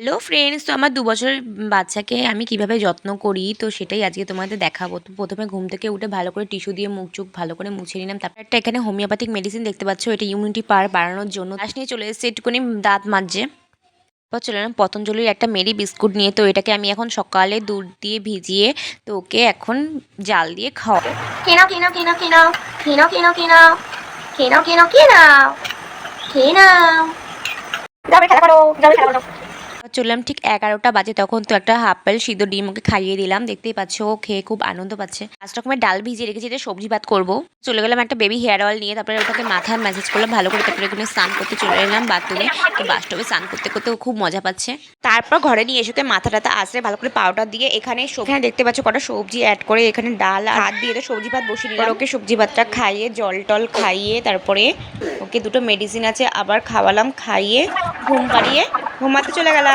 Hello friends, তো আমার ২ বছরের বাচ্চাকে আমি কিভাবে যত্ন করি তো সেটাই আজকে তোমাদের দেখাবো। তো প্রথমে ঘুম থেকে উঠে ভালো করে টিস্যু দিয়ে মুখ চোখ ভালো করে মুছে নিলাম। তারপর একটা এখানে হোমিওপ্যাথিক মেডিসিন দেখতে পাচ্ছ, এটা ইমিউনিটি পাওয়ার বাড়ানোর জন্য। ব্রাশ নিয়ে চলে এসেছে একটুখানি দাঁত মাজছে। তারপর চলে এলাম পতঞ্জলির একটা মেরি বিস্কুট নিয়ে। তো এটাকে আমি এখন সকালে দুধ দিয়ে ভিজিয়ে তো ওকে এখন জাল দিয়ে খাওয়াবো। খেয়ে নাও, খেয়ে নাও, খেয়ে নাও, খেয়ে নাও, খেয়ে নাও, খেয়ে নাও, খেয়ে নাও, খেয়ে নাও, খেয়ে নাও, খেয়ে নাও, খেয়ে নাও। যাবে খেলা করো, যাবে খেলা করো। চললাম ঠিক 11টা বাজে, তখন তো একটা হাফ প্যাল সিদ্ধ ডিম ওকে খাইয়ে দিলাম। দেখতেই পাচ্ছ ও খেয়ে খুব আনন্দ পাচ্ছে। 5 রকমের ডাল ভিজিয়ে রেখেছি, এটা সবজি ভাত করবো। চলে গেলাম একটা বেবি হেয়ার অয়েল নিয়ে, তারপরে ওটাকে মাথায় ম্যাসেজ করলাম ভালো করে। তারপরে এখানে স্নান করতে চলে এলাম বাথরুমে। তো বাথটবে স্নান করতে করতে ও খুব মজা পাচ্ছে। তারপর ঘরে নিয়ে এসে ওকে মাথা টাথা আসলে ভালো করে পাউডার দিয়ে এখানে দেখতে পাচ্ছ কটা সবজি অ্যাড করে এখানে ডাল আর ভাত দিয়ে সবজি ভাত বসিয়ে দিলাম। ওকে সবজি ভাতটা খাইয়ে জল টল খাইয়ে তারপরে ওকে দুটো মেডিসিন আছে আবার খাওয়ালাম, খাইয়ে ঘুম পাড়িয়ে ঘুমাতে চলে গেলাম।